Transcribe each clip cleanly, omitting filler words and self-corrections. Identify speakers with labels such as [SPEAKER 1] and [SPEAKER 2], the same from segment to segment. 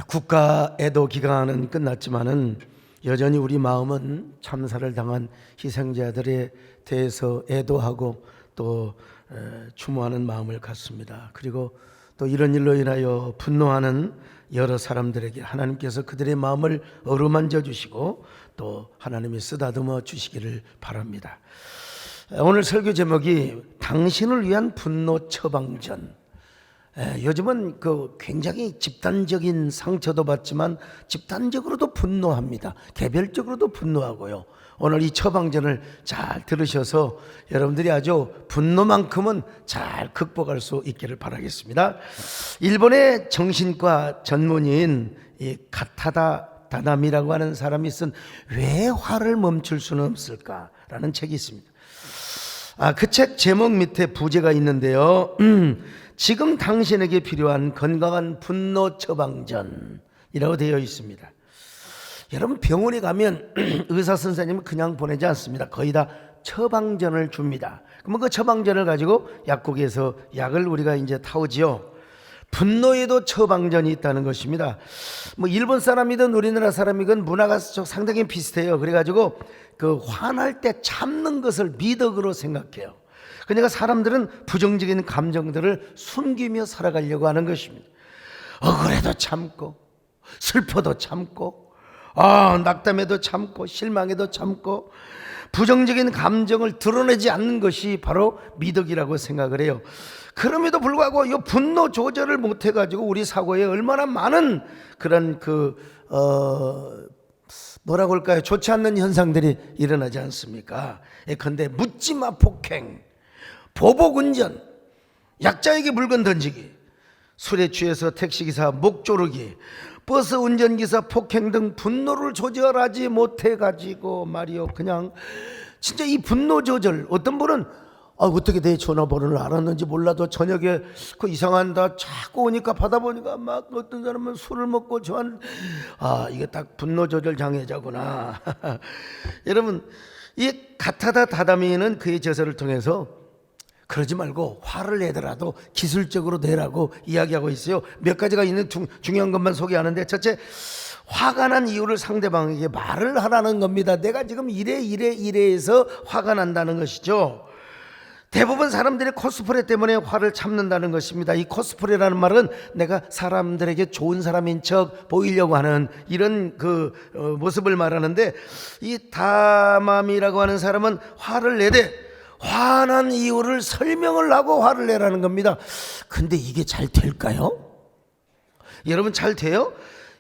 [SPEAKER 1] 국가 애도 기간은 끝났지만은 여전히 우리 마음은 참사를 당한 희생자들에 대해서 애도하고 또 추모하는 마음을 갖습니다. 그리고 또 이런 일로 인하여 분노하는 여러 사람들에게 하나님께서 그들의 마음을 어루만져 주시고 또 하나님이 쓰다듬어 주시기를 바랍니다. 오늘 설교 제목이 당신을 위한 분노 처방전. 요즘은 굉장히 집단적인 상처도 받지만 집단적으로도 분노합니다. 개별적으로도 분노하고요. 오늘 이 처방전을 잘 들으셔서 여러분들이 아주 분노만큼은 잘 극복할 수 있기를 바라겠습니다. 일본의 정신과 전문의인 이 가타다 다나미라고 하는 사람이 쓴 왜 화를 멈출 수는 없을까라는 책이 있습니다. 그 책 제목 밑에 부제가 있는데요. 지금 당신에게 필요한 건강한 분노 처방전이라고 되어 있습니다. 여러분 병원에 가면 의사 선생님은 그냥 보내지 않습니다. 거의 다 처방전을 줍니다. 그러면 그 처방전을 가지고 약국에서 약을 우리가 이제 타오지요. 분노에도 처방전이 있다는 것입니다. 뭐 일본 사람이든 우리나라 사람이든 문화가 상당히 비슷해요. 그래가지고 화날 때 참는 것을 미덕으로 생각해요. 그러니까 사람들은 부정적인 감정들을 숨기며 살아가려고 하는 것입니다. 억울해도 참고, 슬퍼도 참고, 낙담해도 참고, 실망해도 참고, 부정적인 감정을 드러내지 않는 것이 바로 미덕이라고 생각을 해요. 그럼에도 불구하고 이 분노 조절을 못해가지고 우리 사고에 얼마나 많은 그런 뭐라고 할까요? 좋지 않는 현상들이 일어나지 않습니까? 예컨대 묻지마 폭행, 보복운전, 약자에게 물건 던지기, 술에 취해서 택시기사 목 조르기, 버스 운전기사 폭행 등 분노를 조절하지 못해가지고 말이요, 그냥 진짜 이 분노 조절, 어떤 분은 어떻게 내 전화번호를 알았는지 몰라도 저녁에 이상한다 자꾸 오니까 받아보니까 막 어떤 사람은 술을 먹고 이게 딱 분노 조절 장애자구나. 여러분, 이 가타다 다다미는 그의 저서를 통해서 그러지 말고 화를 내더라도 기술적으로 내라고 이야기하고 있어요. 몇 가지가 있는 중요한 것만 소개하는데, 첫째, 화가 난 이유를 상대방에게 말을 하라는 겁니다. 내가 지금 이래 해서 화가 난다는 것이죠. 대부분 사람들이 코스프레 때문에 화를 참는다는 것입니다. 이 코스프레라는 말은 내가 사람들에게 좋은 사람인 척 보이려고 하는 이런 모습을 말하는데, 이 다맘이라고 하는 사람은 화를 내되 화난 이유를 설명을 하고 화를 내라는 겁니다. 근데 이게 잘 될까요? 여러분, 잘 돼요?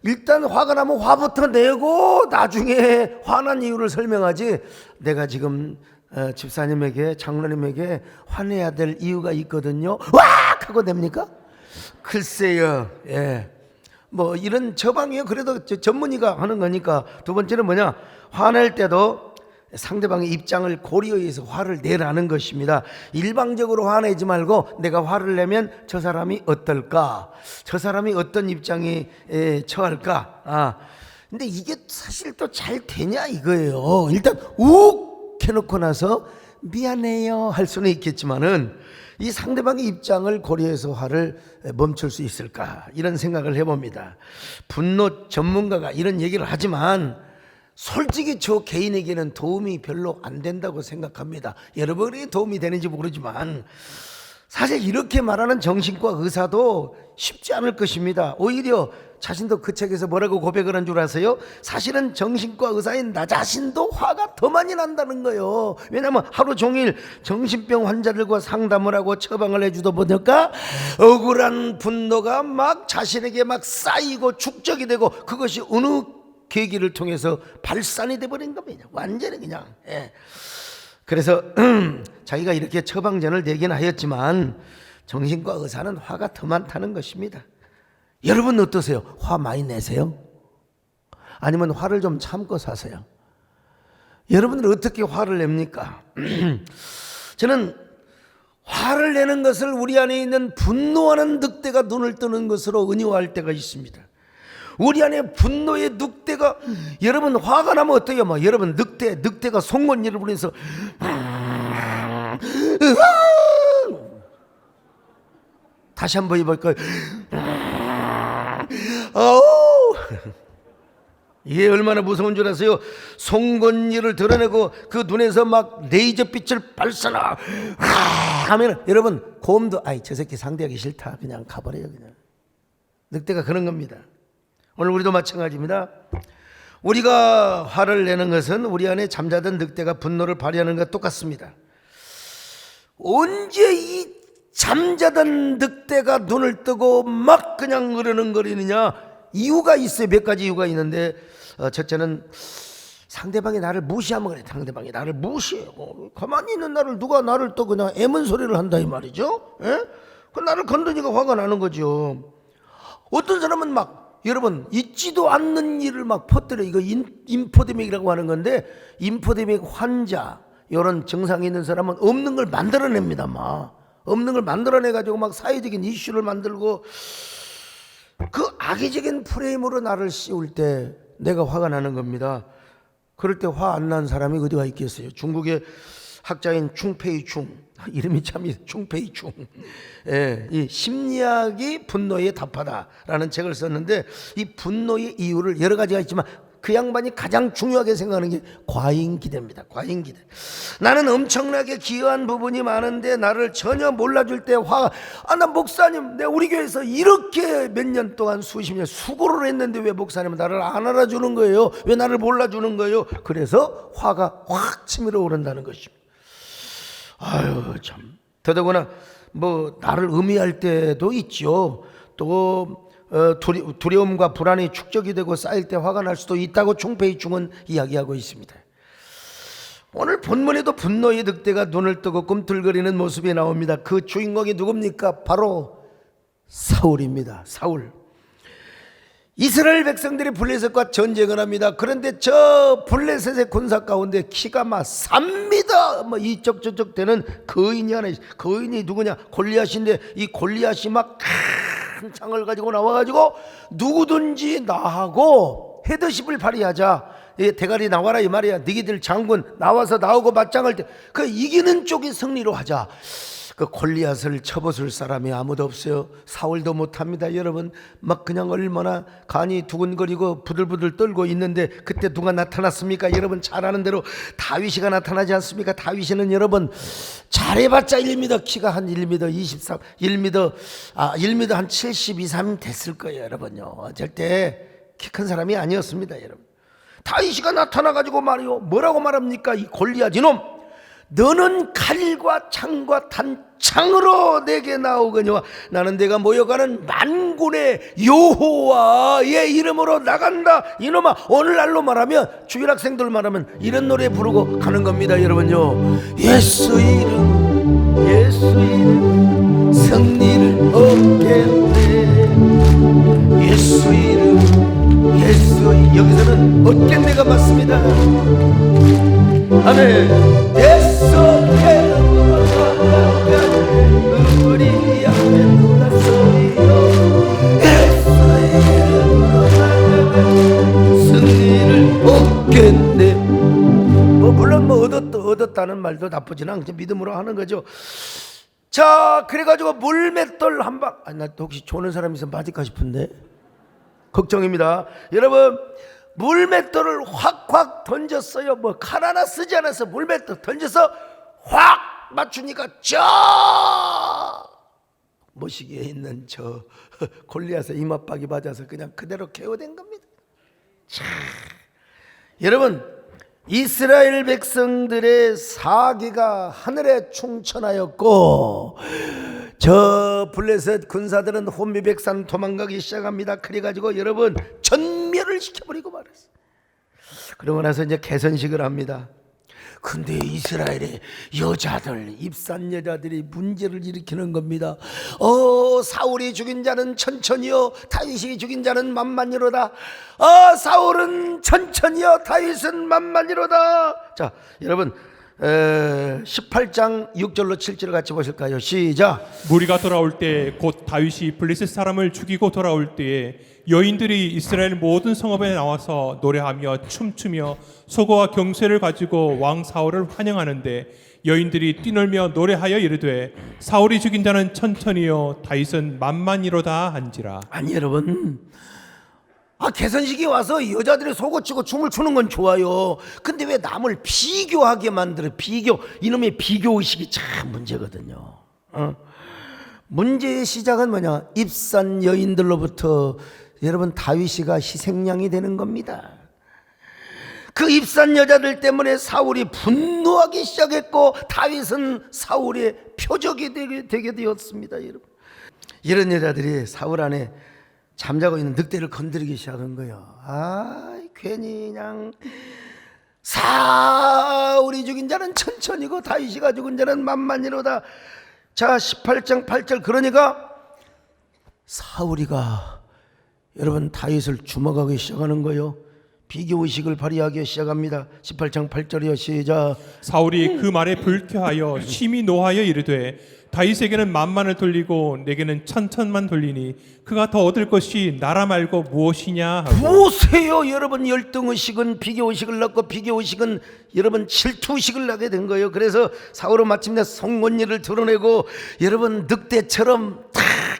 [SPEAKER 1] 일단 화가 나면 화부터 내고 나중에 화난 이유를 설명하지, 내가 지금 집사님에게, 장로님에게 화내야 될 이유가 있거든요, 왁! 하고 냅니까? 글쎄요. 뭐 이런 처방이에요. 그래도 전문의가 하는 거니까. 두 번째는 뭐냐, 화낼 때도 상대방의 입장을 고려해서 화를 내라는 것입니다. 일방적으로 화내지 말고 내가 화를 내면 저 사람이 어떨까, 저 사람이 어떤 입장에 처할까. 근데 이게 사실 또 잘 되냐 이거예요. 일단 욱 해놓고 나서 미안해요 할 수는 있겠지만은 이 상대방의 입장을 고려해서 화를 멈출 수 있을까, 이런 생각을 해봅니다. 분노 전문가가 이런 얘기를 하지만 솔직히 저 개인에게는 도움이 별로 안 된다고 생각합니다. 여러분에게 도움이 되는지 모르지만 사실 이렇게 말하는 정신과 의사도 쉽지 않을 것입니다. 오히려 자신도 그 책에서 뭐라고 고백을 한 줄 아세요? 사실은 정신과 의사인 나 자신도 화가 더 많이 난다는 거예요. 왜냐하면 하루 종일 정신병 환자들과 상담을 하고 처방을 해주다 보니까 억울한 분노가 막 자신에게 막 쌓이고 축적이 되고, 그것이 어느 계기를 통해서 발산이 돼버린 겁니다. 완전히 그냥. 그래서 자기가 이렇게 처방전을 내긴 하였지만 정신과 의사는 화가 더 많다는 것입니다. 여러분 어떠세요? 화 많이 내세요? 아니면 화를 좀 참고 사세요? 여러분들 어떻게 화를 냅니까? 저는 화를 내는 것을 우리 안에 있는 분노하는 늑대가 눈을 뜨는 것으로 은유할 때가 있습니다. 우리 안에 분노의 늑대가, 여러분 화가 나면 어때요? 여러분 늑대가 송곳니를 부리면서 다시 한번 해볼까요? 어우! 이게 얼마나 무서운 줄 아세요? 송곳니를 드러내고 그 눈에서 막 레이저빛을 발사나 하면 여러분 곰도 아이 저 새끼 상대하기 싫다 그냥 가버려요. 그냥 늑대가 그런 겁니다. 오늘 우리도 마찬가지입니다. 우리가 화를 내는 것은 우리 안에 잠자던 늑대가 분노를 발휘하는 것과 똑같습니다. 언제 이 잠자던 늑대가 눈을 뜨고 막 그냥 으르렁거리느냐? 이유가 있어요. 몇 가지 이유가 있는데 첫째는 상대방이 나를 무시하면 그래. 상대방이 나를 무시해. 가만히 있는 나를 누가 나를 또 그냥 애문 소리를 한다 이 말이죠. 예? 그 나를 건드니까 화가 나는 거죠. 어떤 사람은 막 여러분 있지도 않는 일을 막 퍼뜨려. 이거 인포데믹이라고 하는 건데 인포데믹 환자 이런 증상이 있는 사람은 없는 걸 만들어냅니다. 막 없는 걸 만들어내가지고 막 사회적인 이슈를 만들고 그 악의적인 프레임으로 나를 씌울 때 내가 화가 나는 겁니다. 그럴 때 화 안 난 사람이 어디가 있겠어요? 중국의 학자인 충페이충, 이름이 참 충페이충, 예, 이 심리학이 분노에 답하다라는 책을 썼는데 이 분노의 이유를 여러 가지가 있지만 그 양반이 가장 중요하게 생각하는 게 과잉기대입니다. 과잉기대. 나는 엄청나게 기여한 부분이 많은데 나를 전혀 몰라줄 때 화가 나 목사님 내가 우리 교회에서 이렇게 몇 년 동안 수십 년 수고를 했는데 왜 목사님은 나를 안 알아주는 거예요? 왜 나를 몰라주는 거예요? 그래서 화가 확 치밀어 오른다는 것입니다. 아유 참. 더더구나 뭐 나를 의미할 때도 있죠. 또 두려움과 불안이 축적이 되고 쌓일 때 화가 날 수도 있다고 충페이충은 이야기하고 있습니다. 오늘 본문에도 분노의 늑대가 눈을 뜨고 꿈틀거리는 모습이 나옵니다. 그 주인공이 누굽니까? 바로 사울입니다. 사울. 이스라엘 백성들이 블레셋과 전쟁을 합니다. 그런데 저 블레셋의 군사 가운데 키가 막 3m 뭐 이쪽 저쪽 되는 거인이 하나 있어요. 거인이 누구냐? 골리앗인데 이 골리앗이 막 큰 창을 가지고 나와가지고 누구든지 나하고 헤드십을 발휘하자. 대가리 나와라 이 말이야. 너희들 장군 나와서 나오고 맞짱할 때 그 이기는 쪽이 승리로 하자. 그 골리앗을 쳐부술 사람이 아무도 없어요. 사울도 못합니다. 여러분 막 그냥 얼마나 간이 두근거리고 부들부들 떨고 있는데 그때 누가 나타났습니까? 여러분 잘 아는 대로 다윗이가 나타나지 않습니까? 다윗이는 여러분 잘해봤자 1m 키가 한 1m 23 1m 한 72, 3 됐을 거예요. 여러분요 절대 키 큰 사람이 아니었습니다. 여러분 다윗이가 나타나가지고 말이요 뭐라고 말합니까? 이 골리앗 이놈 너는 칼과 창과 단창으로 내게 나오거니와 나는 내가 모여가는 만군의 여호와의 이름으로 나간다. 이놈아 오늘날로 말하면 주일학생들 말하면 이런 노래 부르고 가는 겁니다. 여러분요 예수 이름 예수 이름 승리를 얻겠네. 예수 이름 예수 여기서는 얻겠네가 맞습니다. 아멘. 예수 이름으로 나아가네 우리 앞에 누가 서리요. 예수 이름으로 나아가네 승리를 얻겠네. 뭐 물론 뭐 얻었다는 말도 나쁘지는 않죠. 믿음으로 하는 거죠. 자 그래가지고 물맷돌 한 방. 나 혹시 조는 사람 있으면 맞을까 싶은데 걱정입니다. 여러분 물맷돌을 확확 던졌어요. 뭐 칼 하나 쓰지 않아서 물맷돌 던져서 확 맞추니까 저 모시기에 있는 저 골리앗의 이마박이 맞아서 그냥 그대로 KO된 겁니다. 자, 여러분 이스라엘 백성들의 사기가 하늘에 충천하였고 저 블레셋 군사들은 혼미백산 도망가기 시작합니다. 그래가지고 여러분 전멸을 시켜버리고 말았어요. 그러고 나서 이제 개선식을 합니다. 근데 이스라엘의 여자들 입산 여자들이 문제를 일으키는 겁니다. 사울이 죽인 자는 천천히요 다윗이 죽인 자는 만만이로다. 사울은 천천히요 다윗은 만만이로다. 자 여러분 18장 6절로 7절을 같이 보실까요? 시작.
[SPEAKER 2] 무리가 돌아올 때 곧 다윗이 블레셋 사람을 죽이고 돌아올 때에 여인들이 이스라엘 모든 성읍에 나와서 노래하며 춤추며 소고와 경쇠를 가지고 왕 사울을 환영하는데 여인들이 뛰놀며 노래하여 이르되 사울이 죽인 자는 천천히요 다윗은 만만이로다 한지라.
[SPEAKER 1] 아니 여러분, 개선식이 와서 여자들이 속옷치고 춤을 추는 건 좋아요. 근데 왜 남을 비교하게 만들어? 이놈의 비교의식이 참 문제거든요. 문제의 시작은 뭐냐? 입산 여인들로부터 여러분 다윗이가 희생양이 되는 겁니다. 그 입산 여자들 때문에 사울이 분노하기 시작했고 다윗은 사울의 표적이 되게 되었습니다. 여러분, 이런 여자들이 사울 안에 잠자고 있는 늑대를 건드리기 시작한 거예요. 괜히 그냥 사울이 죽인 자는 천천히고 다윗이가 죽은 자는 만만이로다. 자, 18장 8절. 그러니까 사울이가 여러분 다윗을 주목하기 시작하는 거예요. 비교의식을 발휘하기 시작합니다. 18장 8절이요. 시작.
[SPEAKER 2] 사울이 그 말에 불쾌하여 심히 노하여 이르되 다윗에게는 만만을 돌리고 내게는 천천만 돌리니 그가 더 얻을 것이 나라 말고 무엇이냐 하고.
[SPEAKER 1] 보세요 여러분, 열등의식은 비교의식을 낳고 비교의식은 여러분 질투의식을 낳게 된 거예요. 그래서 사울은 마침내 송곳니를 드러내고 여러분 늑대처럼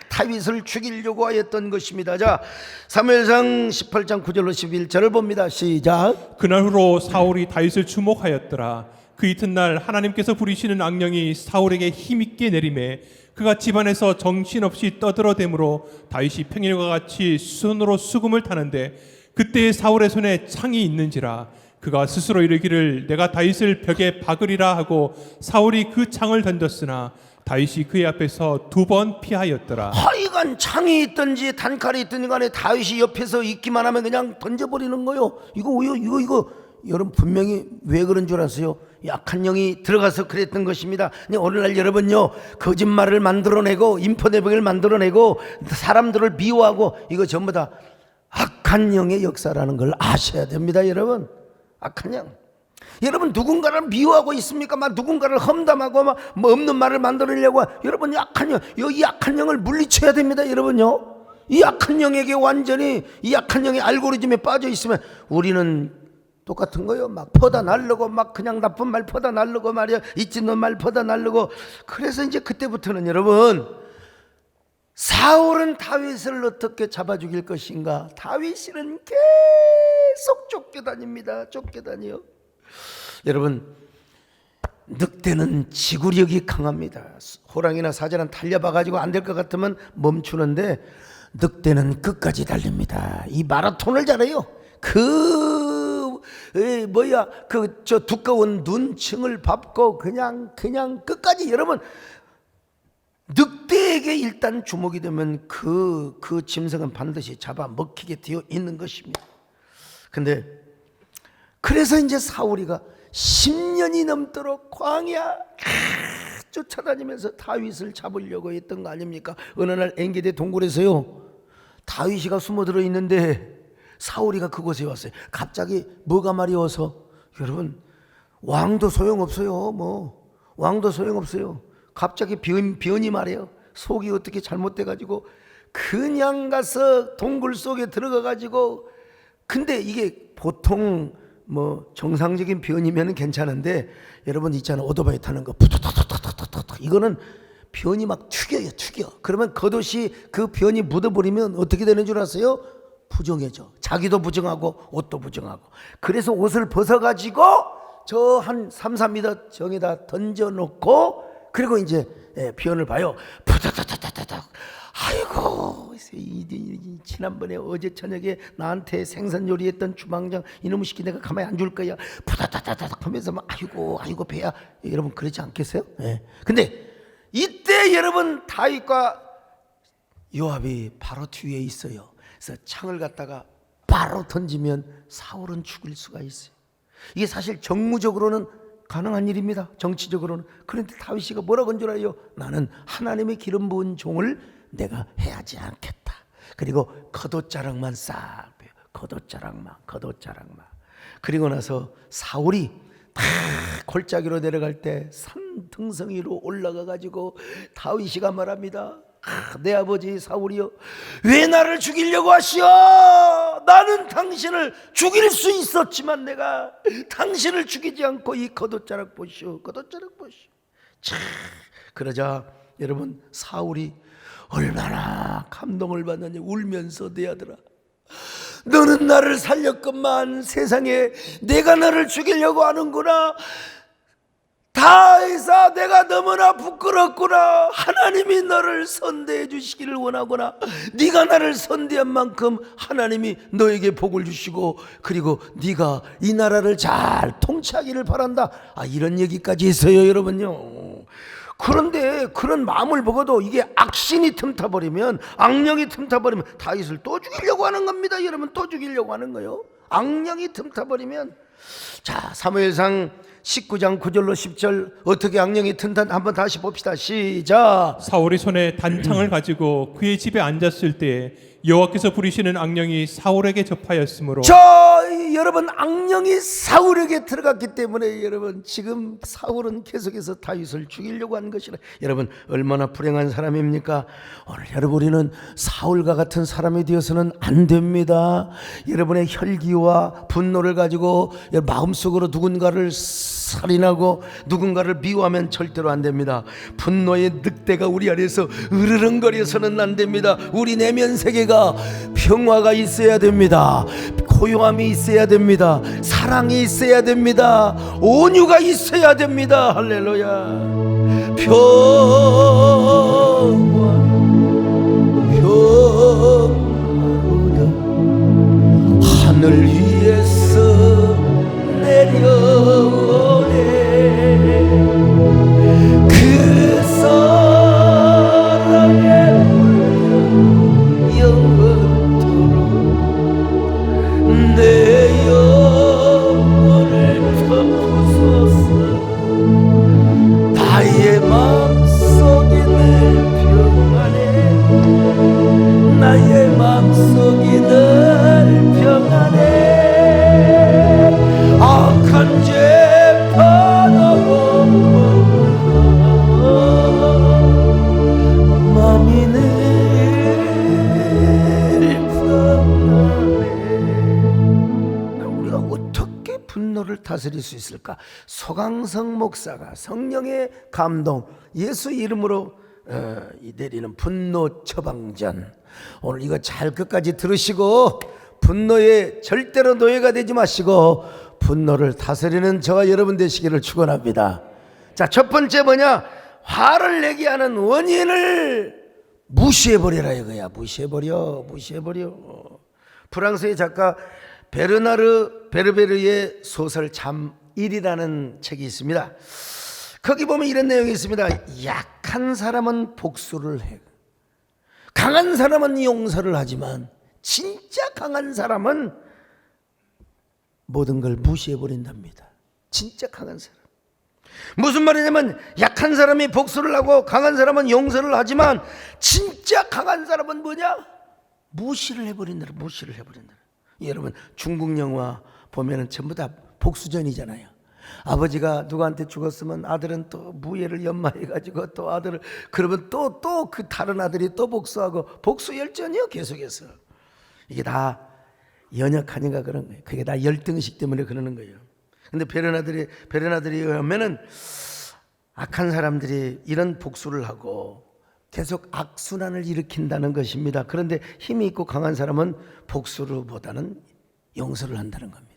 [SPEAKER 1] 다윗을 죽이려고 하였던 것입니다. 자, 사무엘상 18장 9절로 11절을 봅니다. 시작.
[SPEAKER 2] 그날 후로 사울이 다윗을 주목하였더라. 그 이튿날 하나님께서 부리시는 악령이 사울에게 힘있게 내림에 그가 집안에서 정신없이 떠들어대므로 다윗이 평일과 같이 손으로 수금을 타는데 그때 사울의 손에 창이 있는지라. 그가 스스로 이르기를 내가 다윗을 벽에 박으리라 하고 사울이 그 창을 던졌으나 다윗이 그의 앞에서 2번 피하였더라.
[SPEAKER 1] 하여간 창이 있든지 단칼이 있든지 간에 다윗이 옆에서 있기만 하면 그냥 던져버리는 거요. 이거 여러분 분명히 왜 그런 줄 아세요? 약한 영이 들어가서 그랬던 것입니다. 근데 오늘날 여러분요, 거짓말을 만들어내고 인포대백을 만들어내고 사람들을 미워하고 이거 전부 다 악한 영의 역사라는 걸 아셔야 됩니다. 여러분, 악한 영. 여러분 누군가를 미워하고 있습니까? 막 누군가를 험담하고 막 뭐 없는 말을 만들어내려고. 여러분 약한 영, 이 약한 영을 물리쳐야 됩니다. 여러분요, 이 약한 영에게 완전히 이 약한 영의 알고리즘에 빠져 있으면 우리는 똑같은 거요. 막 퍼다 날르고 막 그냥 나쁜 말 퍼다 날르고 말이야, 있지는 말 퍼다 날르고. 그래서 이제 그때부터는 여러분, 사울은 다윗을 어떻게 잡아 죽일 것인가? 다윗은 계속 쫓겨다닙니다. 쫓겨다녀요. 여러분, 늑대는 지구력이 강합니다. 호랑이나 사자는 달려봐가지고 안 될 것 같으면 멈추는데 늑대는 끝까지 달립니다. 이 마라톤을 잘해요. 저 두꺼운 눈층을 밟고 그냥 끝까지. 여러분, 늑대에게 일단 주목이 되면 그 짐승은 반드시 잡아 먹히게 되어 있는 것입니다. 근데 그래서 이제 사울이가 10년이 넘도록 광야 쫓아다니면서 다윗을 잡으려고 했던 거 아닙니까? 어느 날 엔게디 동굴에서요, 다윗이가 숨어들어 있는데 사울이가 그곳에 왔어요. 갑자기 뭐가 마려워서. 여러분, 왕도 소용없어요. 왕도 소용없어요. 갑자기 변이 말이에요. 속이 어떻게 잘못돼가지고 그냥 가서 동굴 속에 들어가가지고. 근데 이게 보통 정상적인 변이면 괜찮은데 여러분 있잖아요, 오토바이 타는 거 푸투투투투투투, 이거는 변이 막 튀겨요. 그러면 겉옷이 그 변이 묻어버리면 어떻게 되는 줄 아세요? 부정해져. 자기도 부정하고 옷도 부정하고. 그래서 옷을 벗어가지고 저 한 3-4m 정에다 던져놓고 그리고 이제 변을 봐요. 푸다다다다다. 아이고, 지난번에 어제 저녁에 나한테 생선 요리했던 주방장 이놈의 시키 내가 가만히 안 줄 거야. 푸다다다닥 하면서 막 아이고 배야. 여러분 그러지 않겠어요? 근데 이때 여러분 다윗과 요압이 바로 뒤에 있어요. 그래서 창을 갖다가 바로 던지면 사울은 죽을 수가 있어요. 이게 사실 정무적으로는 가능한 일입니다. 정치적으로는. 그런데 다윗이가 뭐라고 한 줄 알아요? 나는 하나님의 기름 부은 종을 내가 해하지 않겠다. 그리고 겉옷자락만 싹 빼요. 겉옷자락만. 그리고 나서 사울이 골짜기로 내려갈 때 산등성이로 올라가 가지고 다윗이가 말합니다. 내 아버지 사울이여, 왜 나를 죽이려고 하시오? 나는 당신을 죽일 수 있었지만 내가 당신을 죽이지 않고 이 겉옷자락 보시오, 겉옷자락 보시오. 참, 그러자 여러분, 사울이 얼마나 감동을 받느냐. 울면서 내 아들아, 너는 나를 살렸건만 세상에 내가 너를 죽이려고 하는구나. 다윗아, 내가 너무나 부끄럽구나. 하나님이 너를 선대해 주시기를 원하구나. 네가 나를 선대한 만큼 하나님이 너에게 복을 주시고 그리고 네가 이 나라를 잘 통치하기를 바란다. 이런 얘기까지 했어요, 여러분요. 그런데 그런 마음을 먹어도 이게 악신이 틈타버리면, 악령이 틈타버리면 다윗을 또 죽이려고 하는 겁니다. 여러분, 또 죽이려고 하는 거예요. 악령이 틈타버리면. 자, 사무엘상 19장 9절로 10절 어떻게 악령이 틈탄 한번 다시 봅시다. 시작.
[SPEAKER 2] 사울이 손에 단창을 가지고 그의 집에 앉았을 때 여호와께서 부리시는 악령이 사울에게 접하였으므로.
[SPEAKER 1] 여러분, 악령이 사울에게 들어갔기 때문에 여러분, 지금 사울은 계속해서 다윗을 죽이려고 하는 것이라. 여러분, 얼마나 불행한 사람입니까? 오늘 여러분, 우리는 사울과 같은 사람이 되어서는 안 됩니다. 여러분의 혈기와 분노를 가지고 마음속으로 누군가를 살인하고 누군가를 미워하면 절대로 안 됩니다. 분노의 늑대가 우리 안에서 으르렁거려서는 안 됩니다. 우리 내면 세계가 평화가 있어야 됩니다. 고요함이 있어야 됩니다. 사랑이 있어야 됩니다. 온유가 있어야 됩니다. 할렐루야. 평화로다 하늘 위에서 내려오네. 그 사랑의 영원토록 내 영혼을 덮으소서. 나의 마음속이 늘 평안해. 나의 마음속이 늘 평안해. 악한 죄파도 마음이 늘 평안해. 우리가 어떻게 분노를 다스릴 수 있을까? 소강성 목사가 성령의 감동, 예수 이름으로 내리는 분노 처방전, 오늘 이거 잘 끝까지 들으시고 분노에 절대로 노예가 되지 마시고 분노를 다스리는 저와 여러분 되시기를 축원합니다. 자, 첫 번째 뭐냐? 화를 내게 하는 원인을 무시해버리라 이거야. 무시해버려. 프랑스의 작가 베르나르 베르베르의 소설 잠1이라는 책이 있습니다. 거기 보면 이런 내용이 있습니다. 약한 사람은 복수를 해, 강한 사람은 용서를 하지만 진짜 강한 사람은 모든 걸 무시해버린답니다. 진짜 강한 사람. 무슨 말이냐면 약한 사람이 복수를 하고 강한 사람은 용서를 하지만 진짜 강한 사람은 뭐냐? 무시를 해버린다. 여러분, 중국 영화 보면은 전부 다 복수전이잖아요. 아버지가 누구한테 죽었으면 아들은 또 무예를 연마해가지고 또 아들을, 그러면 또 그 다른 아들이 또 복수하고, 복수 열전이요 계속해서. 이게 다 연약하니까 그런 거예요. 그게 다 열등의식 때문에 그러는 거예요. 근데 베르나들이 하면은 악한 사람들이 이런 복수를 하고 계속 악순환을 일으킨다는 것입니다. 그런데 힘이 있고 강한 사람은 복수보다는 용서를 한다는 겁니다.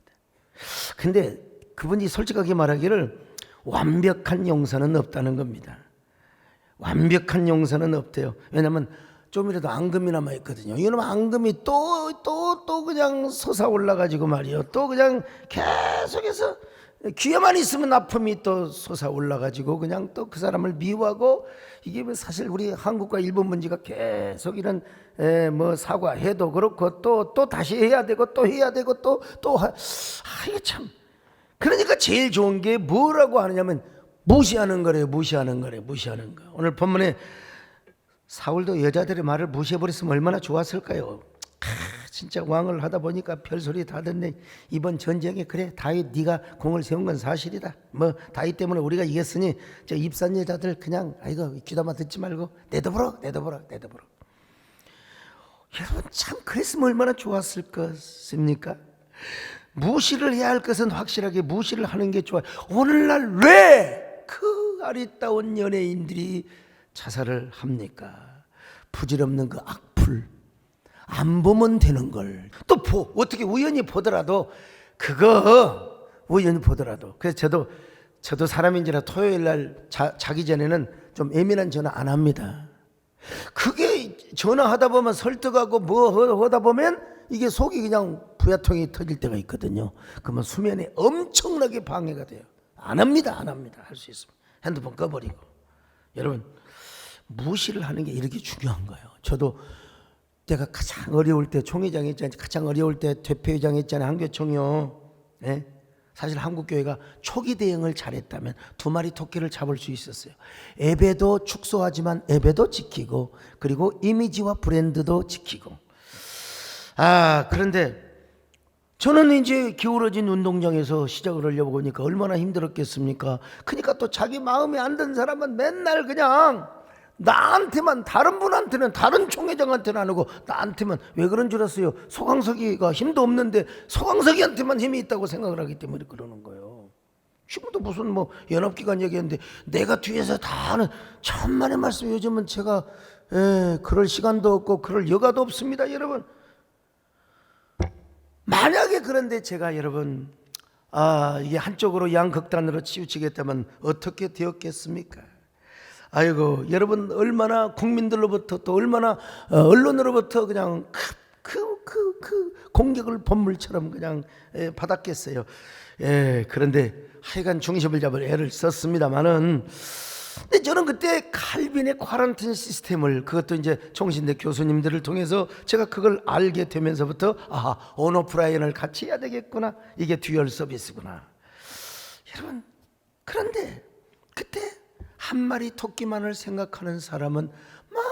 [SPEAKER 1] 근데 그분이 솔직하게 말하기를 완벽한 용서는 없다는 겁니다. 완벽한 용서는 없대요. 왜냐하면 좀이라도 앙금이 남아있거든요. 이놈 앙금이 또 그냥 솟아올라가지고 말이에요. 또 그냥 계속해서 귀에만 있으면 아픔이 또 솟아올라가지고 그냥 또 그 사람을 미워하고, 이게 사실 우리 한국과 일본 문제가 계속 이런 뭐 사과해도 그렇고 또 다시 해야 되고 또 해야 되고 이게 참. 그러니까 제일 좋은 게 뭐라고 하느냐면 무시하는 거래요. 무시하는 거. 오늘 본문에 사울도 여자들의 말을 무시해버렸으면 얼마나 좋았을까요? 진짜 왕을 하다 보니까 별소리 다 듣네. 이번 전쟁에 그래 다윗 네가 공을 세운 건 사실이다. 뭐 다윗 때문에 우리가 이겼으니 저 입산 여자들 그냥 아이고 귀담아 듣지 말고 내더불어. 여러분 참 그랬으면 얼마나 좋았을 것입니까? 무시를 해야 할 것은 확실하게 무시를 하는 게 좋아요. 오늘날 왜 그 아리따운 연예인들이 자살을 합니까? 부질없는 그 악플 안 보면 되는 걸 또 어떻게 우연히 보더라도 그래서 저도 사람인지라 토요일 날 자기 전에는 좀 예민한 전화 안 합니다. 그게 전화하다 보면 설득하고 뭐 하다 보면 이게 속이 그냥 부야통이 터질 때가 있거든요. 그러면 수면에 엄청나게 방해가 돼요. 안 합니다. 할 수 있으면 핸드폰 꺼버리고. 여러분 무시를 하는 게 이렇게 중요한 거예요. 저도 내가 가장 어려울 때 총회장 했잖아요. 가장 어려울 때 대표회장 했잖아요. 한교총이요. 네? 사실 한국교회가 초기 대응을 잘했다면 2마리 토끼를 잡을 수 있었어요. 예배도 축소하지만 예배도 지키고 그리고 이미지와 브랜드도 지키고. 그런데 저는 이제 기울어진 운동장에서 시작을 하려고 보니까 얼마나 힘들었겠습니까? 그러니까 또 자기 마음에 안 든 사람은 맨날 그냥 나한테만, 다른 분한테는, 다른 총회장한테는 안 하고 나한테만. 왜 그런 줄 아세요? 소강석이가 힘도 없는데 소강석이한테만 힘이 있다고 생각을 하기 때문에 그러는 거예요. 지금도 무슨 뭐 연합기관 얘기했는데 내가 뒤에서 다 하는 천만의 말씀. 요즘은 제가 그럴 시간도 없고 그럴 여가도 없습니다, 여러분. 만약에 그런데 제가 여러분 이게 한쪽으로 양극단으로 치우치겠다면 어떻게 되었겠습니까? 아이고 여러분 얼마나 국민들로부터 또 얼마나 언론으로부터 그냥 그 공격을 본물처럼 그냥 받았겠어요. 그런데 하여간 중심을 잡을 애를 썼습니다만은, 근데 저는 그때 칼빈의 쿼런틴 시스템을, 그것도 이제 총신대 교수님들을 통해서 제가 그걸 알게 되면서부터 온오프라인을 같이 해야 되겠구나, 이게 듀얼 서비스구나. 여러분 그런데 그때 한 마리 토끼만을 생각하는 사람은 막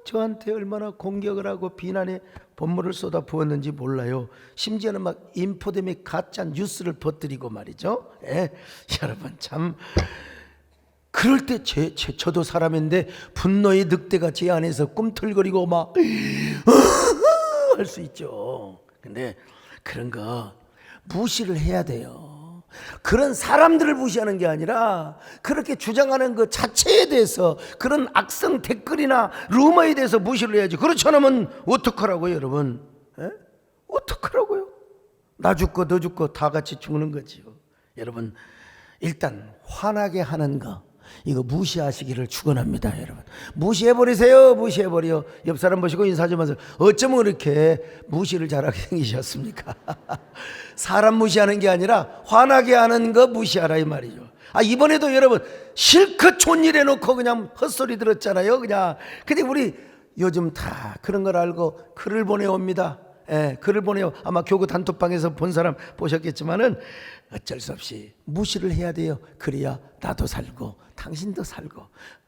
[SPEAKER 1] 저한테 얼마나 공격을 하고 비난의 본물을 쏟아 부었는지 몰라요. 심지어는 막 인포데믹 가짜 뉴스를 퍼뜨리고 말이죠. 여러분 참 그럴 때 저도 사람인데 분노의 늑대가 제 안에서 꿈틀거리고 막 할 수 있죠. 근데 그런 거 무시를 해야 돼요. 그런 사람들을 무시하는 게 아니라 그렇게 주장하는 그 자체에 대해서, 그런 악성 댓글이나 루머에 대해서 무시를 해야지. 그렇지 않으면 어떡하라고요, 여러분? 어떡하라고요? 나 죽고 너 죽고 다 같이 죽는 거지요. 여러분 일단 화나게 하는 거, 이거 무시하시기를 축원합니다. 여러분 무시해버리세요. 무시해버려. 옆 사람 보시고 인사 좀 하세요. 어쩌면 그렇게 무시를 잘하게 생기셨습니까? 사람 무시하는 게 아니라 화나게 하는 거 무시하라 이 말이죠. 이번에도 여러분 실컷 좋은 일 해놓고 그냥 헛소리 들었잖아요. 그냥. 근데 우리 요즘 다 그런 걸 알고 글을 보내옵니다. 글을 보내요. 아마 교구 단톡방에서 본 사람 보셨겠지만은 어쩔 수 없이 무시를 해야 돼요. 그래야 나도 살고 당신도 살고.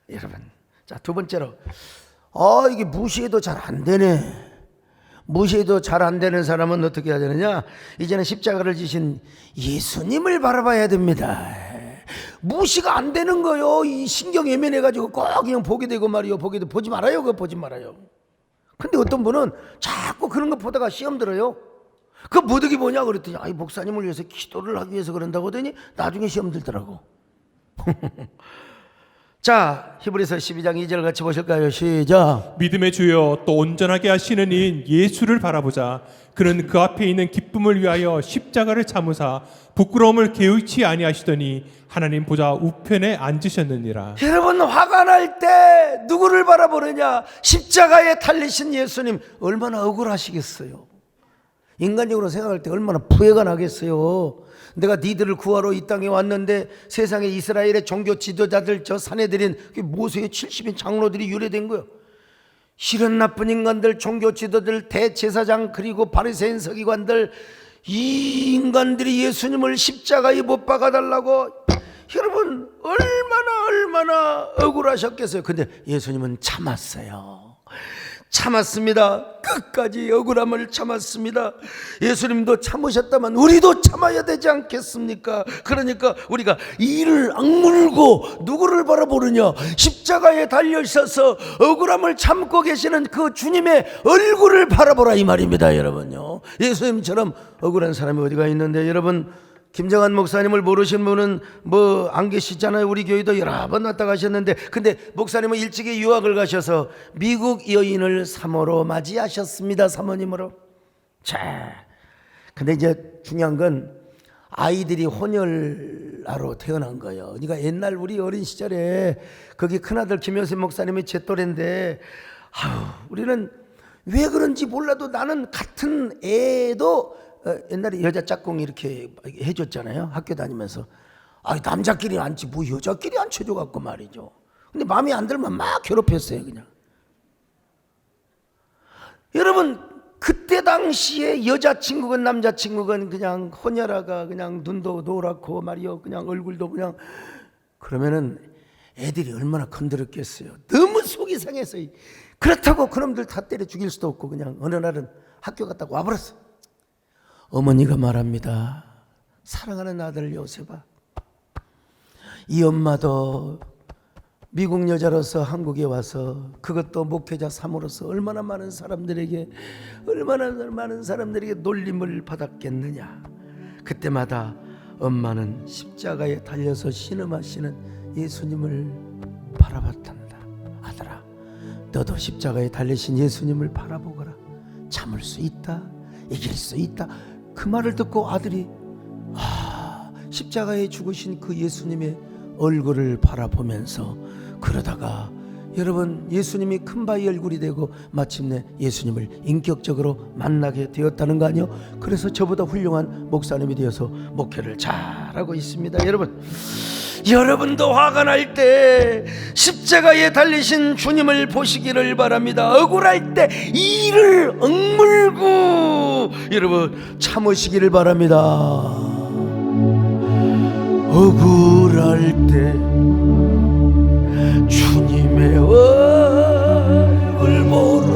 [SPEAKER 1] 여러분, 자, 두 번째로 이게 무시해도 잘 안 되네. 무시해도 잘 안 되는 사람은 어떻게 해야 되느냐? 이제는 십자가를 지신 예수님을 바라봐야 됩니다. 무시가 안 되는 거요. 이 신경 예민해가지고 꼭 그냥 보게 되고 말이요. 보지 말아요. 그거 보지 말아요. 근데 어떤 분은 자꾸 그런 거 보다가 시험 들어요. 그 무득이 뭐냐 그랬더니 목사님을 위해서 기도를 하기 위해서 그런다고 하더니 나중에 시험 들더라고. 자, 히브리서 12장 2절 같이 보실까요? 시작.
[SPEAKER 2] 믿음의 주여 또 온전하게 하시는 이인 예수를 바라보자. 그는 그 앞에 있는 기쁨을 위하여 십자가를 참으사 부끄러움을 개의치 아니하시더니 하나님 보좌 우편에 앉으셨느니라.
[SPEAKER 1] 여러분 화가 날 때 누구를 바라보느냐? 십자가에 달리신 예수님. 얼마나 억울하시겠어요. 인간적으로 생각할 때 얼마나 부해가 나겠어요. 내가 니들을 구하러 이 땅에 왔는데 세상에 이스라엘의 종교 지도자들 저 사내들인 모세의 70인 장로들이 유래된 거예요. 실은 나쁜 인간들, 종교 지도들, 대제사장, 그리고 바리새인 서기관들, 이 인간들이 예수님을 십자가에 못 박아달라고. 여러분 얼마나 억울하셨겠어요. 근데 예수님은 참았어요. 참았습니다. 끝까지 억울함을 참았습니다. 예수님도 참으셨다면 우리도 참아야 되지 않겠습니까? 그러니까 우리가 이를 악물고 누구를 바라보느냐? 십자가에 달려 있어서 억울함을 참고 계시는 그 주님의 얼굴을 바라보라 이 말입니다. 여러분요, 예수님처럼 억울한 사람이 어디가 있는데, 여러분 김정한 목사님을 모르신 분은 뭐 안 계시잖아요. 우리 교회도 여러 번 왔다 가셨는데, 근데 목사님은 일찍이 유학을 가셔서 미국 여인을 사모로 맞이하셨습니다. 사모님으로. 자, 근데 이제 중요한 건 아이들이 혼혈아로 태어난 거예요. 그러니까 옛날 우리 어린 시절에 거기 큰아들 김효세 목사님이 제 또래인데, 우리는 왜 그런지 몰라도 나는 같은 애도 옛날에 여자 짝꿍 이렇게 해줬잖아요. 학교 다니면서. 남자끼리 앉지 뭐 여자끼리 앉혀줘갖고 말이죠. 근데 마음에 안 들면 막 괴롭혔어요 그냥. 여러분 그때 당시에 여자친구건 남자친구건 그냥 혼혈아가 그냥 눈도 노랗고 말이요, 그냥 얼굴도 그냥, 그러면은 애들이 얼마나 건드렸겠어요. 너무 속이 상해서. 그렇다고 그놈들 다 때려 죽일 수도 없고 그냥 어느 날은 학교 갔다가 와버렸어. 어머니가 말합니다. 사랑하는 아들 요셉아, 이 엄마도 미국 여자로서 한국에 와서, 그것도 목회자 삼으로서 얼마나 많은 사람들에게 놀림을 받았겠느냐. 그때마다 엄마는 십자가에 달려서 신음하시는 예수님을 바라봤단다. 아들아, 너도 십자가에 달리신 예수님을 바라보거라. 참을 수 있다, 이길 수 있다. 그 말을 듣고 아들이 십자가에 죽으신 그 예수님의 얼굴을 바라보면서, 그러다가 여러분 예수님이 큰바위 얼굴이 되고 마침내 예수님을 인격적으로 만나게 되었다는 거 아니요? 그래서 저보다 훌륭한 목사님이 되어서 목회를 잘하고 있습니다. 여러분도 화가 날 때 십자가에 달리신 주님을 보시기를 바랍니다. 억울할 때 이를 억물고 여러분 참으시기를 바랍니다. 억울할 때 주님의 얼굴 보러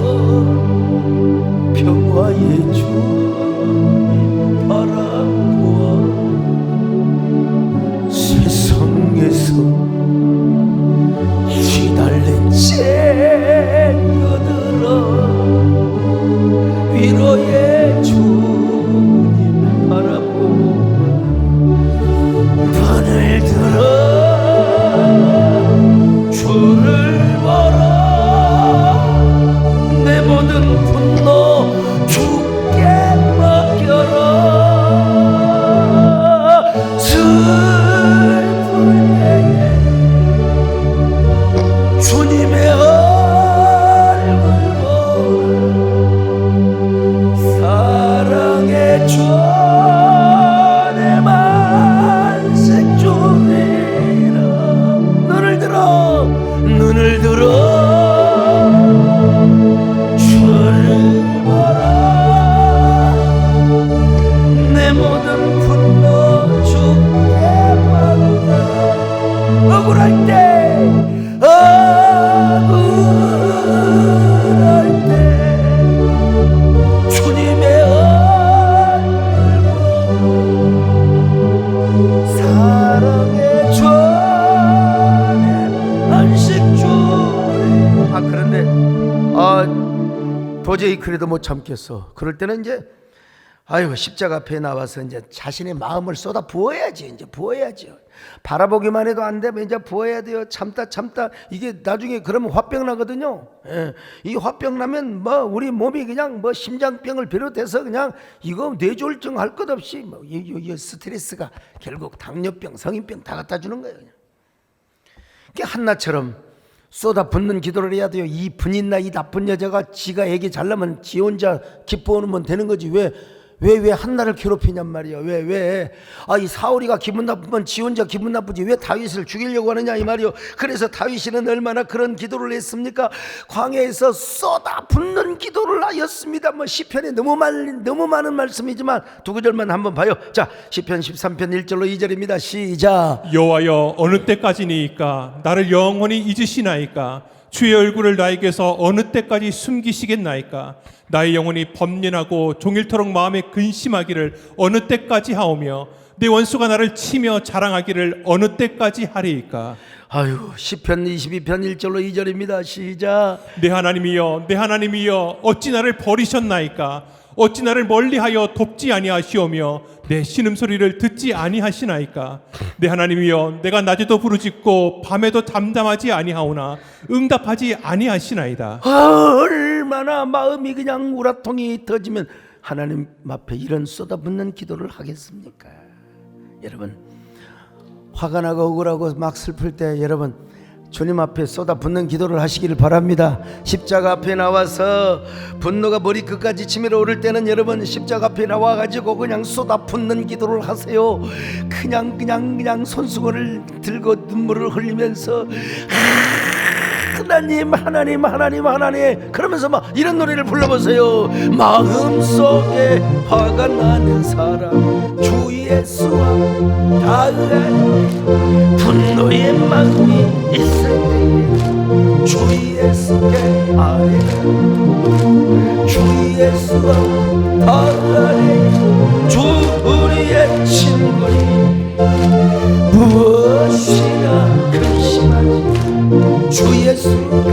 [SPEAKER 1] 평화의 주님 바라보아 세상에서 휘달린 채여들어 위로의 주님 바라보아 판을 들어 주를 보라. 내 모든 분노 주께 맡겨라. 슬플 때에 주님의 얼굴 보라. 사랑의 주 내 만색 주리라. 눈을 들어 주를 보라. 내 모든 분노 주께 맡겨라. 억울할 때 주님의 얼굴 사랑의 주 그런데 도저히 그래도 못 참겠어. 그럴 때는 이제 십자가 앞에 나와서 이제 자신의 마음을 쏟아 부어야지. 이제 부어야죠. 바라보기만 해도 안 되면 이제 부어야 돼요. 참다 이게 나중에 그러면 화병 나거든요. 이 화병 나면 우리 몸이 그냥 심장병을 비롯해서 그냥 이거 뇌졸중 할 것 없이 이 스트레스가 결국 당뇨병, 성인병 다 갖다 주는 거예요. 그냥. 한나처럼 쏟아붓는 기도를 해야 돼요. 이 분인나 이 나쁜 여자가 지가 애기 잘나면 지 혼자 기뻐하면 되는 거지. 왜 한나를 괴롭히냔 말이야. 이 사울이가 기분 나쁘면 지 혼자 기분 나쁘지 왜 다윗을 죽이려고 하느냐 이 말이요. 그래서 다윗이는 얼마나 그런 기도를 했습니까? 광야에서 쏟아붓는 기도를 하였습니다. 시편에 너무 많은 말씀이지만 두 구절만 한번 봐요. 자, 시편 13편 1절로 2절입니다. 시작.
[SPEAKER 2] 여호와여 어느 때까지니까 나를 영원히 잊으시나이까? 주의 얼굴을 나에게서 어느 때까지 숨기시겠나이까? 나의 영혼이 범련하고 종일토록 마음에 근심하기를 어느 때까지 하오며 내 원수가 나를 치며 자랑하기를 어느 때까지 하리이까?
[SPEAKER 1] 아유, 시편 22편 1절로 2절입니다. 시작.
[SPEAKER 2] 내 하나님이여, 내 하나님이여, 어찌 나를 버리셨나이까? 어찌 나를 멀리하여 돕지 아니하시오며 내 신음소리를 듣지 아니하시나이까? 내 하나님이여, 내가 낮에도 부르짖고 밤에도 담담하지 아니하오나 응답하지 아니하시나이다.
[SPEAKER 1] 얼마나 마음이 그냥 우라통이 터지면 하나님 앞에 이런 쏟아붓는 기도를 하겠습니까? 여러분, 화가 나고 억울하고 막 슬플 때 여러분 주님 앞에 쏟아붓는 기도를 하시기를 바랍니다. 십자가 앞에 나와서 분노가 머리끝까지 치밀어 오를 때는 여러분 십자가 앞에 나와가지고 그냥 쏟아붓는 기도를 하세요. 그냥 손수건을 들고 눈물을 흘리면서 하나님 그러면서 막 이런 노래를 불러보세요. 마음속에 화가 나는 사람 주 예수와 닿으라. 분노의 마음이 있을 때에 주 예수께 아뢰라. 주 예수와 닿으라. 주 우리의 친구니 무엇이나 근심하지. 주 예수께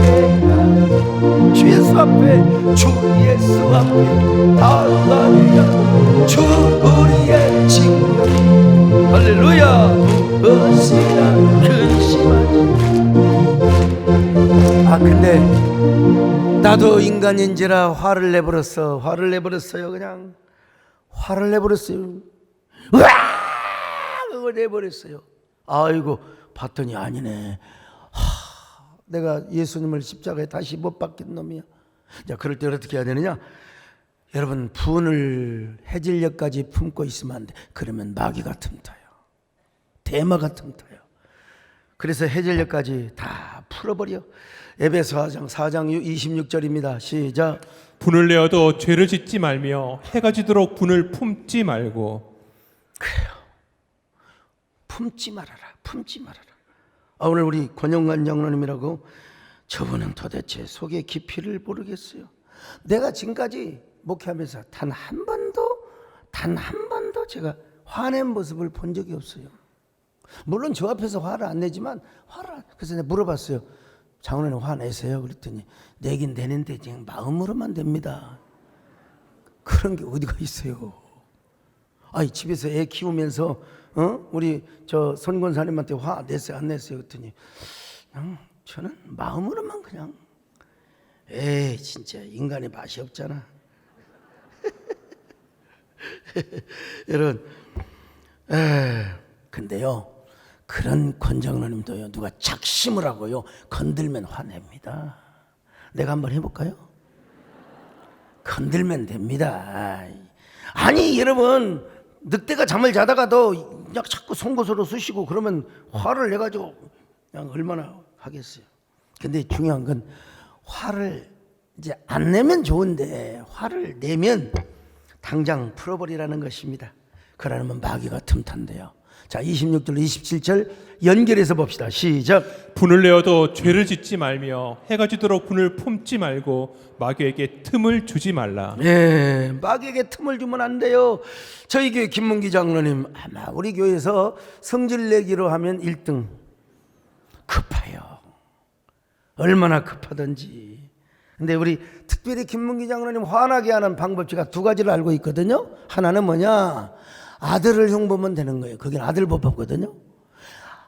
[SPEAKER 1] 주 예수 앞에 주 예수 앞에 달라리야. 주 우리의 친구 할렐루야. 무엇이나 근심하지. 근데 나도 인간인지라 화를 내버렸어요. 그냥 화를 내버렸어요. 그걸 내버렸어요. 아이고 봤더니 아니네. 내가 예수님을 십자가에 다시 못 박힌 놈이야. 자, 그럴 때 어떻게 해야 되느냐? 여러분, 분을 해질녘까지 품고 있으면 안 돼. 그러면 마귀가 틈타요. 대마가 틈타요. 그래서 해질녘까지 다 풀어버려. 에베소 4장 26절입니다. 시작.
[SPEAKER 2] 분을 내어도 죄를 짓지 말며 해가 지도록 분을 품지 말고.
[SPEAKER 1] 그래요. 품지 말아라. 오늘 우리 권영관 장로님이라고 저분은 도대체 속의 깊이를 모르겠어요. 내가 지금까지 목회하면서 단 한 번도 제가 화낸 모습을 본 적이 없어요. 물론 저 앞에서 화를 안 내지만 그래서 내가 물어봤어요. 장로님 화 내세요? 그랬더니 내긴 내는데 그냥 마음으로만 됩니다. 그런 게 어디가 있어요. 집에서 애 키우면서 우리 저 선권사님한테 화 냈어요 안 냈어요? 그랬더니 그냥 저는 마음으로만 그냥 진짜 인간의 맛이 없잖아. 여러분 근데요 그런 권장로님도요 누가 작심을 하고요 건들면 화냅니다. 내가 한번 해볼까요? 건들면 됩니다. 아니 여러분 늑대가 잠을 자다가도 그냥 자꾸 송곳으로 쑤시고 그러면 화를 내가지고 그냥 얼마나 하겠어요. 근데 중요한 건 화를 이제 안 내면 좋은데 화를 내면 당장 풀어버리라는 것입니다. 그러면 마귀가 틈탄대요. 자, 26절 27절 연결해서 봅시다. 시작.
[SPEAKER 2] 분을 내어도 죄를 짓지 말며 해가 지도록 분을 품지 말고 마귀에게 틈을 주지 말라.
[SPEAKER 1] 네, 마귀에게 틈을 주면 안 돼요. 저희 교회 김문기 장로님 아마 우리 교회에서 성질 내기로 하면 1등. 급해요. 얼마나 급하든지. 근데 우리 특별히 김문기 장로님 화나게 하는 방법 제가 2가지를 알고 있거든요. 하나는 뭐냐? 아들을 흉보면 되는 거예요. 그게 아들 법이거든요.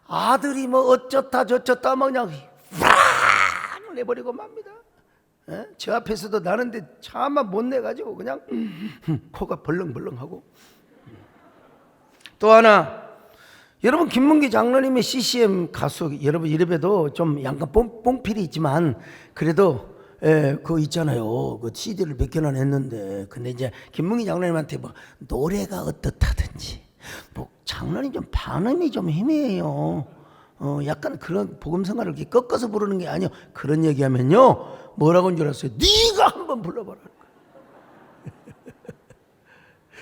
[SPEAKER 1] 아들이 뭐 어쩌다 저쩌다 뭐 그냥 팍 내버리고 맙니다. 저 앞에서도 나는데 차마 못 내가지고 그냥 코가 벌렁벌렁하고. 또 하나 여러분 김문기 장로님의 CCM 가수 여러분 이름에도 좀 약간 뽕필이 있지만 그래도 그거 있잖아요. 그 CD를 몇 개나 냈는데 근데 이제 김문기 장로님한테 뭐 노래가 어떻다든지 뭐 장로님 좀 발음이 좀 희미해요. 약간 그런 복음성가를 이렇게 꺾어서 부르는 게 아니요. 그런 얘기하면요 뭐라고 한 줄 알았어요? 네가 한번 불러봐라.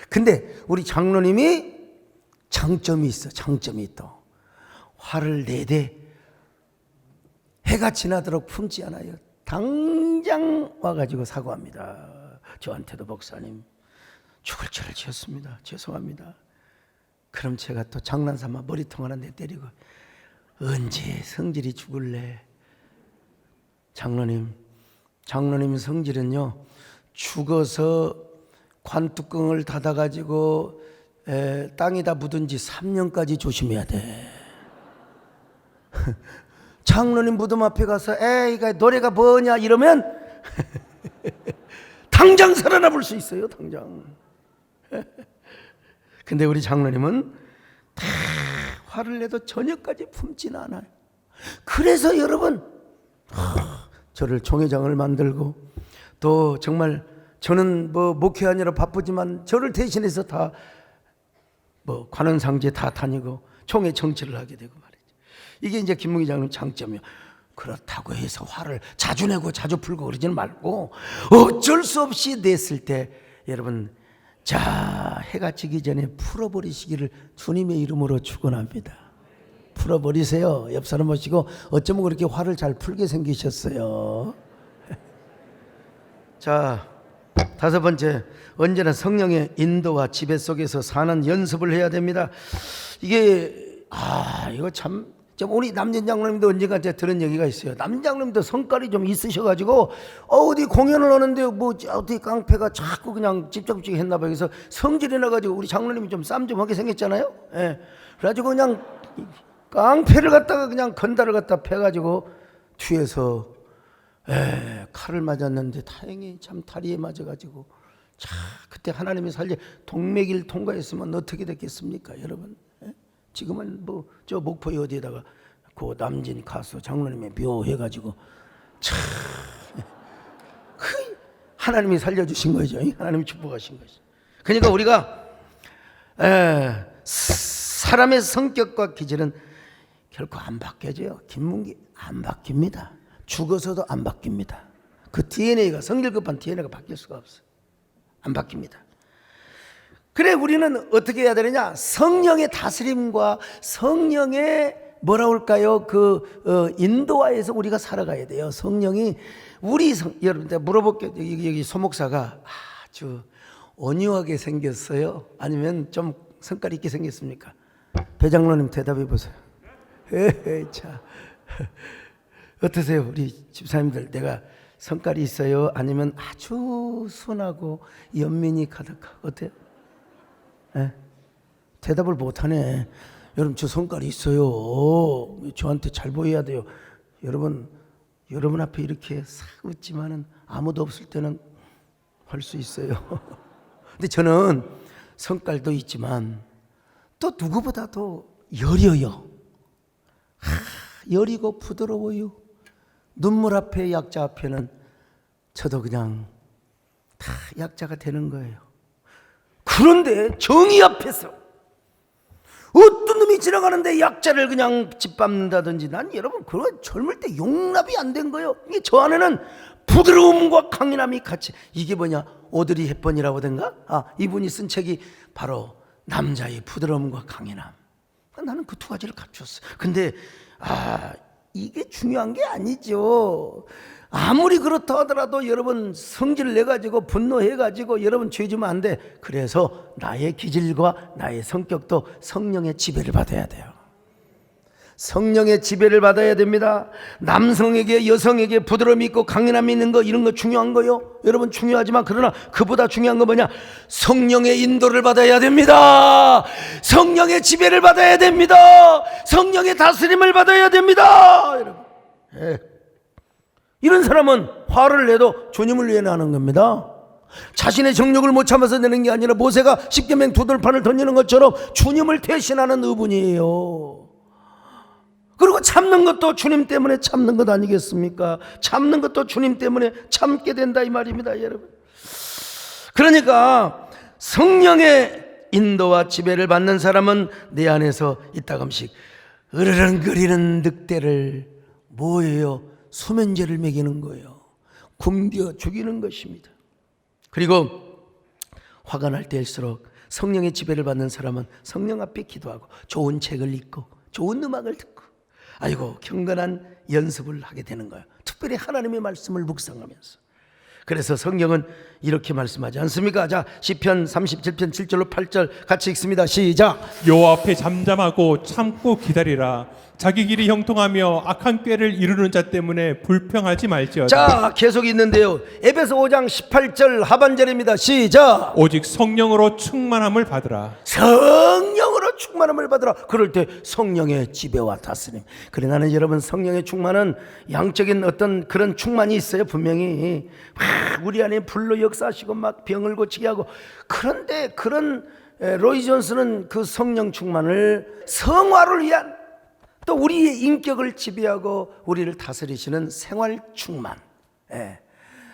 [SPEAKER 1] 근데 우리 장로님이 장점이 있어. 장점이 또 화를 내되 해가 지나도록 품지 않아요. 당장 와가지고 사과합니다. 저한테도 목사님 죽을 죄를 지었습니다. 죄송합니다. 그럼 제가 또 장난삼아 머리통 하나 내때리고 언제 성질이 죽을래? 장로님 성질은요 죽어서 관뚜껑을 닫아가지고 땅에다 묻은 지 3년까지 조심해야 돼. 장로님 무덤 앞에 가서 에이가 노래가 뭐냐 이러면 당장 살아나 볼 수 있어요. 당장. 근데 우리 장로님은 다 화를 내도 저녁까지 품지는 않아요. 그래서 여러분 저를 총회장을 만들고 또 정말 저는 뭐 목회하느라 바쁘지만 저를 대신해서 다 뭐 관원상제 다 다니고 총회 정치를 하게 되고 말이죠. 이게 이제 김문기 장로님 장점이요. 그렇다고 해서 화를 자주 내고 자주 풀고 그러지는 말고 어쩔 수 없이 냈을 때 여러분 자 해가 지기 전에 풀어버리시기를 주님의 이름으로 축원합니다. 풀어버리세요. 옆 사람 보시고 어쩌면 그렇게 화를 잘 풀게 생기셨어요. 자, 다섯 번째, 언제나 성령의 인도와 지배 속에서 사는 연습을 해야 됩니다. 이게 이거 참 우리 남진 장로님도 언젠가 제가 들은 얘기가 있어요. 남진 장로님도 성깔이 좀 있으셔가지고 어디 공연을 하는데 뭐 어디 깡패가 자꾸 그냥 집적집 했나 봐요. 그래서 성질이 나가지고 우리 장로님이 좀 쌈 좀 하게 생겼잖아요. 예. 그래가지고 그냥 깡패를 갖다가 그냥 건달을 갖다 패가지고 뒤에서 칼을 맞았는데 다행히 참 다리에 맞아가지고 그때 하나님이 살려 동맥일 통과했으면 어떻게 됐겠습니까 여러분. 지금은 뭐 저 목포에 어디에다가 그 남진 가수 장로님의 묘 해가지고 참 하나님이 살려주신 거죠. 하나님이 축복하신 거죠. 그러니까 우리가 사람의 성격과 기질은 결코 안 바뀌어져요. 김문기 안 바뀝니다. 죽어서도 안 바뀝니다. 그 DNA가 성질급한 DNA가 바뀔 수가 없어요. 안 바뀝니다. 그래 우리는 어떻게 해야 되느냐? 성령의 다스림과 성령의 뭐라 할까요? 인도하에서 우리가 살아가야 돼요. 성령이 여러분 제가 물어볼게요. 여기 소목사가 아주 온유하게 생겼어요? 아니면 좀 성깔 있게 생겼습니까? 배장로님 대답해 보세요. 자 어떠세요? 우리 집사님들 내가 성깔이 있어요? 아니면 아주 순하고 연민이 가득하고 어때요? 대답을 못하네. 여러분 저 성깔이 있어요. 저한테 잘 보여야 돼요. 여러분 앞에 이렇게 싹 웃지만은 아무도 없을 때는 할 수 있어요. 근데 저는 성깔도 있지만 또 누구보다도 여려요. 여리고 부드러워요. 눈물 앞에 약자 앞에는 저도 그냥 다 약자가 되는 거예요. 그런데 정의 앞에서 어떤 놈이 지나가는데 약자를 그냥 짓밟는다든지 난 여러분 그런 젊을 때 용납이 안 된 거예요. 이게 저 안에는 부드러움과 강인함이 같이 이게 뭐냐 오드리 헵번이라고 하던가 이분이 쓴 책이 바로 남자의 부드러움과 강인함. 나는 그 두 가지를 갖췄어. 근데 이게 중요한 게 아니죠. 아무리 그렇다 하더라도 여러분 성질 내가지고 분노해가지고 여러분 죄지면 안 돼. 그래서 나의 기질과 나의 성격도 성령의 지배를 받아야 돼요. 성령의 지배를 받아야 됩니다. 남성에게 여성에게 부드러움이 있고 강인함이 있는 거 이런 거 중요한 거요. 여러분 중요하지만 그러나 그보다 중요한 건 뭐냐? 성령의 인도를 받아야 됩니다. 성령의 지배를 받아야 됩니다. 성령의 다스림을 받아야 됩니다. 여러분. 이런 사람은 화를 내도 주님을 위해 나는 겁니다. 자신의 정욕을 못 참아서 내는 게 아니라 모세가 십계명 두 돌판을 던지는 것처럼 주님을 대신하는 의분이에요. 그리고 참는 것도 주님 때문에 참는 것 아니겠습니까? 참는 것도 주님 때문에 참게 된다 이 말입니다, 여러분. 그러니까 성령의 인도와 지배를 받는 사람은 내 안에서 이따금씩 으르렁거리는 늑대를 뭐예요? 수면제를 먹이는 거예요. 굶겨 죽이는 것입니다. 그리고 화가 날 때일수록 성령의 지배를 받는 사람은 성령 앞에 기도하고 좋은 책을 읽고 좋은 음악을 듣고 아이고 경건한 연습을 하게 되는 거예요. 특별히 하나님의 말씀을 묵상하면서. 그래서 성경은 이렇게 말씀하지 않습니까? 자, 시편 37편 7절로 8절 같이 읽습니다. 시작.
[SPEAKER 2] 여호와 앞에 잠잠하고 참고 기다리라. 자기 길이 형통하며 악한 꾀를 이루는 자 때문에 불평하지 말지어다.
[SPEAKER 1] 자, 계속 있는데요. 에베소 5장 18절 하반절입니다. 시작.
[SPEAKER 2] 오직 성령으로 충만함을 받으라.
[SPEAKER 1] 성령으로 충만함을 받으라. 그럴 때 성령의 지배와 다스림. 그래, 나는 여러분 성령의 충만은 양적인 어떤 그런 충만이 있어요. 분명히 막 우리 안에 불로 역사하시고 막 병을 고치게 하고. 그런데 그런 로이 존스는 그 성령 충만을 성화를 위한, 또 우리의 인격을 지배하고 우리를 다스리시는 생활 충만,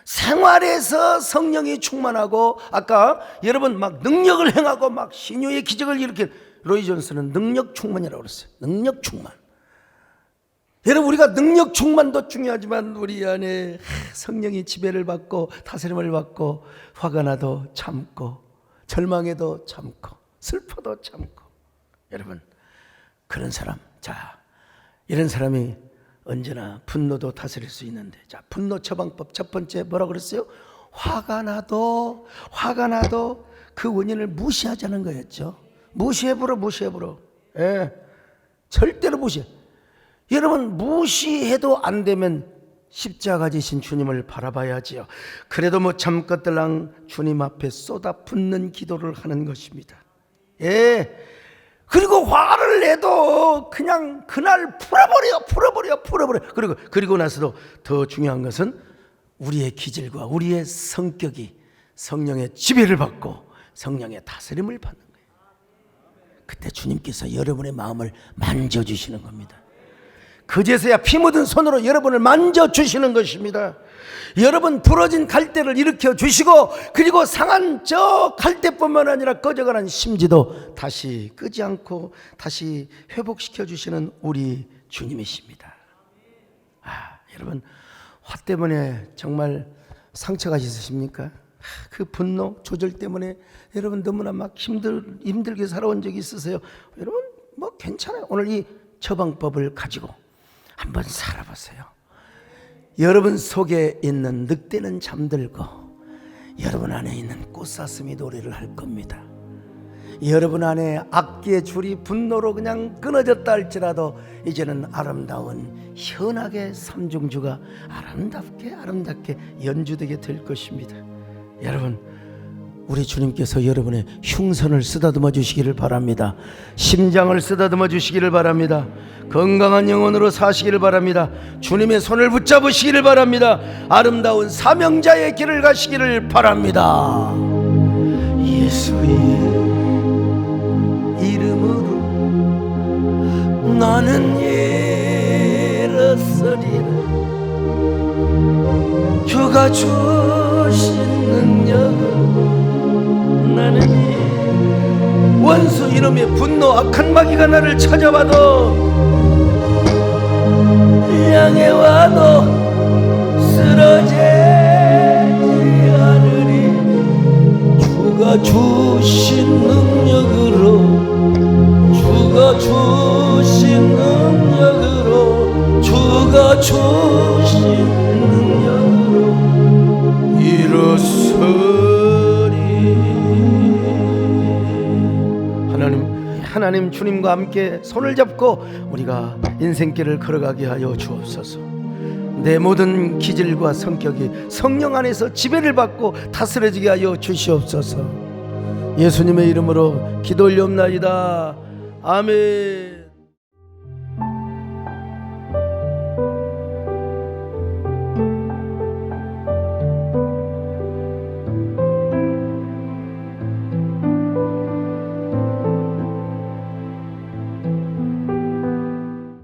[SPEAKER 1] 생활에서 성령이 충만하고, 아까 여러분 막 능력을 행하고 막 신유의 기적을 일으킨 로이 존스는 능력 충만이라고 그랬어요. 능력 충만. 여러분, 우리가 능력 충만도 중요하지만 우리 안에 성령이 지배를 받고 다스림을 받고, 화가 나도 참고, 절망해도 참고, 슬퍼도 참고. 여러분, 그런 사람, 자, 이런 사람이 언제나 분노도 다스릴 수 있는데, 자, 분노 처방법 첫 번째 뭐라고 그랬어요? 화가 나도 그 원인을 무시하자는 거였죠. 무시해버려. 절대로 무시해. 여러분, 무시해도 안 되면 십자가 지신 주님을 바라봐야지요. 그래도 못 참것들랑 주님 앞에 쏟아붓는 기도를 하는 것입니다. 그리고 화를 내도 그냥 그날 풀어버려. 그리고 나서도 더 중요한 것은 우리의 기질과 우리의 성격이 성령의 지배를 받고 성령의 다스림을 받는 거예요. 그때 주님께서 여러분의 마음을 만져주시는 겁니다. 그제서야 피 묻은 손으로 여러분을 만져주시는 것입니다. 여러분 부러진 갈대를 일으켜 주시고, 그리고 상한 저 갈대뿐만 아니라 꺼져가는 심지도 다시 끄지 않고 다시 회복시켜 주시는 우리 주님이십니다. 여러분, 화 때문에 정말 상처가 있으십니까? 그 분노 조절 때문에 여러분 너무나 막 힘들게 살아온 적이 있으세요? 여러분 뭐 괜찮아요. 오늘 이 처방법을 가지고 한번 살아보세요. 여러분 속에 있는 늑대는 잠들고 여러분 안에 있는 꽃사슴이 노래를 할 겁니다. 여러분 안에 악기의 줄이 분노로 그냥 끊어졌다 할지라도 이제는 아름다운 현악의 삼중주가 아름답게 연주되게 될 것입니다. 여러분, 우리 주님께서 여러분의 흉선을 쓰다듬어 주시기를 바랍니다. 심장을 쓰다듬어 주시기를 바랍니다. 건강한 영혼으로 사시기를 바랍니다. 주님의 손을 붙잡으시기를 바랍니다. 아름다운 사명자의 길을 가시기를 바랍니다. 예수의 이름으로 나는 일어서리라. 주가 주신 능력으로 나는 원수 이놈의 분노 악한 마귀가 나를 찾아와도 향해 와도 쓰러지지 않으리. 주가 주신 능력으로 주가 주신 능력으로 일어서리. 하나님 주님과 함께 손을 잡고 우리가 인생길을 걸어가게 하여 주옵소서. 내 모든 기질과 성격이 성령 안에서 지배를 받고 다스려지게 하여 주시옵소서. 예수님의 이름으로 기도 올리옵나이다. 아멘.